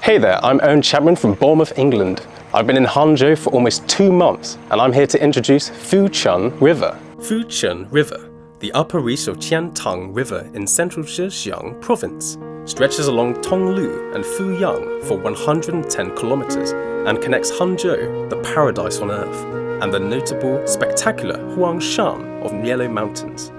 Hey there, I'm Owen Chapman from Bournemouth, England. I've been in Hangzhou for almost 2 months, and I'm here to introduce Fuchun River. Fuchun River, the upper reach of Qiantang River in central Zhejiang province, stretches along Tonglu and Fuyang for 110 kilometers and connects Hangzhou, the paradise on earth, and the notable, spectacular Huang Gongwang of Yellow Mountains.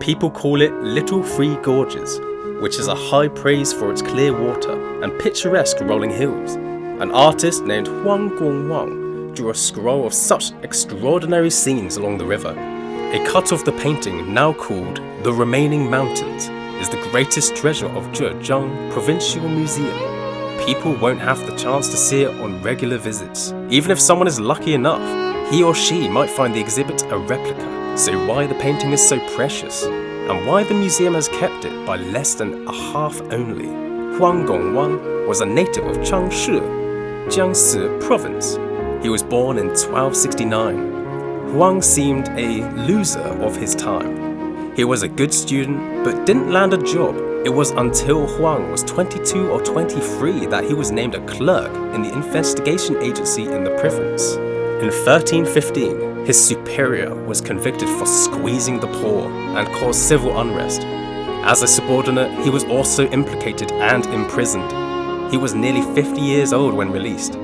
People call it Little Three Gorges, which is a high praise for its clear water and picturesque rolling hills. An artist named Huang Gongwang drew a scroll of such extraordinary scenes along the river. A cut of the painting, now called The Remaining Mountains, is the greatest treasure of Zhejiang Provincial Museum. People won't have the chance to see it on regular visits. Even if someone is lucky enough, he or she might find the exhibit a replica. So why the painting is so precious, and why the museum has kept it by less than a half only. Huang Gongwang was a native of Changsha, Jiangsu province. He was born in 1269. Huang seemed a loser of his time. He was a good student, but didn't land a job. It was until Huang was 22 or 23 that he was named a clerk in the investigation agency in the province. In 1315, his superior was convicted for squeezing the poor and caused civil unrest. As a subordinate, he was also implicated and imprisoned. He was nearly 50 years old when released.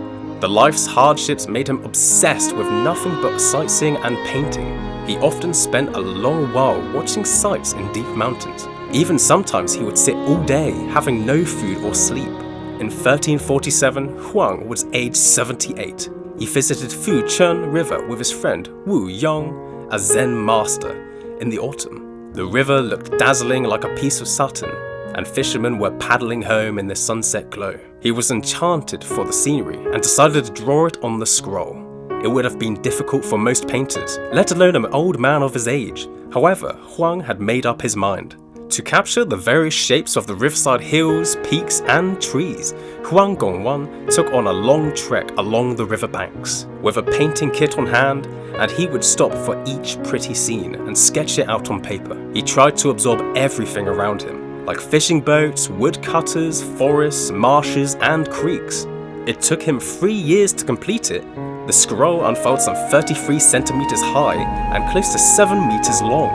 The life's hardships made him obsessed with nothing but sightseeing and painting. He often spent a long while watching sights in deep mountains. Even sometimes he would sit all day having no food or sleep. In 1347, Huang was aged 78. He visited Fuchun River with his friend Wu Yong, a Zen master, in the autumn. The river looked dazzling like a piece of satin, and fishermen were paddling home in the sunset glow. He was enchanted for the scenery and decided to draw it on the scroll. It would have been difficult for most painters, let alone an old man of his age. However, Huang had made up his mind. To capture the various shapes of the riverside hills, peaks and trees, Huang Gongwang took on a long trek along the riverbanks with a painting kit on hand, and he would stop for each pretty scene and sketch it out on paper. He tried to absorb everything around him, like fishing boats, woodcutters, forests, marshes and creeks. It took him 3 years to complete it. The scroll unfolds some 33 centimeters high and close to 7 meters long,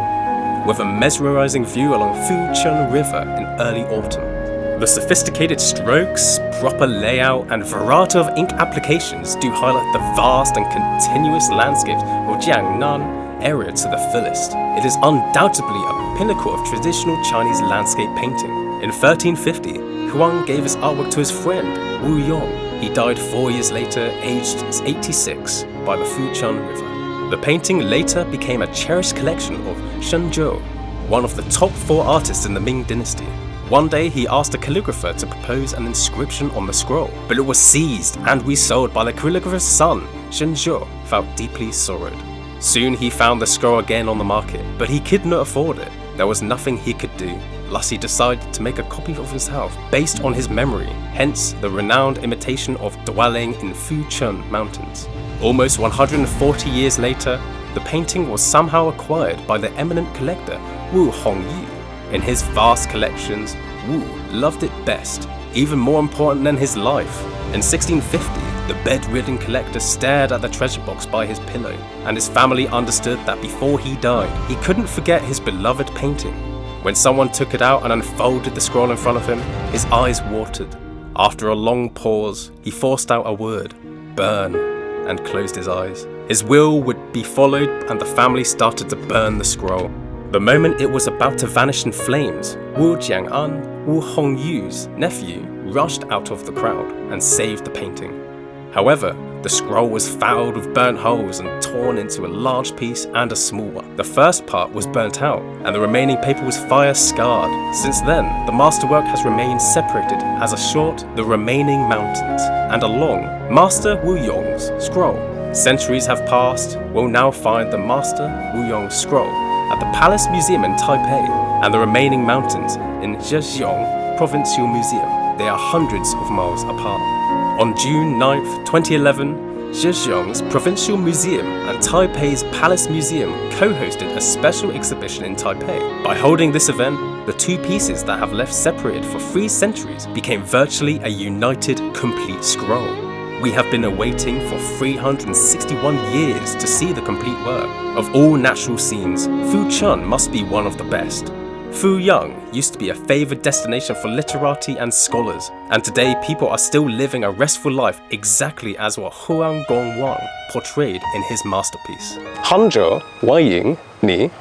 with a mesmerizing view along Fuchun River in early autumn. The sophisticated strokes, proper layout, and variety of ink applications do highlight the vast and continuous landscapes of Jiangnan area to the fullest. It is undoubtedly a pinnacle of traditional Chinese landscape painting. In 1350, Huang gave his artwork to his friend, Wu Yong. He died 4 years later, aged 86, by the Fuchun River. The painting later became a cherished collection of Hangzhou, one of the top 4 artists in the Ming dynasty. One day he asked a calligrapher to propose an inscription on the scroll, but it was seized and resold by the calligrapher's son. Hangzhou felt deeply sorrowed. Soon he found the scroll again on the market, but he could not afford it. There was nothing he could do. Thus he decided to make a copy of himself based on his memory, hence the renowned imitation of dwelling in Fuchun Mountains. Almost 140 years later, the painting was somehow acquired by the eminent collector Wu Hongyu. In his vast collections, Wu loved it best, even more important than his life. In 1650, the bedridden collector stared at the treasure box by his pillow, and his family understood that before he died, he couldn't forget his beloved painting. When someone took it out and unfolded the scroll in front of him, his eyes watered. After a long pause, he forced out a word, "burn," and closed his eyes. His will would be followed, and the family started to burn the scroll. The moment it was about to vanish in flames, Wu Jiang'an, Wu Hongyu's nephew, rushed out of the crowd and saved the painting. However, the scroll was fouled with burnt holes and torn into a large piece and a small one. The first part was burnt out, and the remaining paper was fire-scarred. Since then, the masterwork has remained separated as a short The Remaining Mountains and a long Master Wu Yong's scroll. Centuries have passed. We'll now find the Master Wu Yong's scroll at the Palace Museum in Taipei and the Remaining Mountains in Zhejiang Provincial Museum. They are hundreds of miles apart. On June 9, 2011, Zhejiang's Provincial Museum and Taipei's Palace Museum co-hosted a special exhibition in Taipei. By holding this event, the two pieces that have left separated for 3 centuries became virtually a united, complete scroll. We have been awaiting for 361 years to see the complete work. Of all natural scenes, Fuchun must be one of the best. Fuyang used to be a favoured destination for literati and scholars, and today people are still living a restful life exactly as what Huang Gongwang portrayed in his masterpiece. Hangzhou, Waying, ni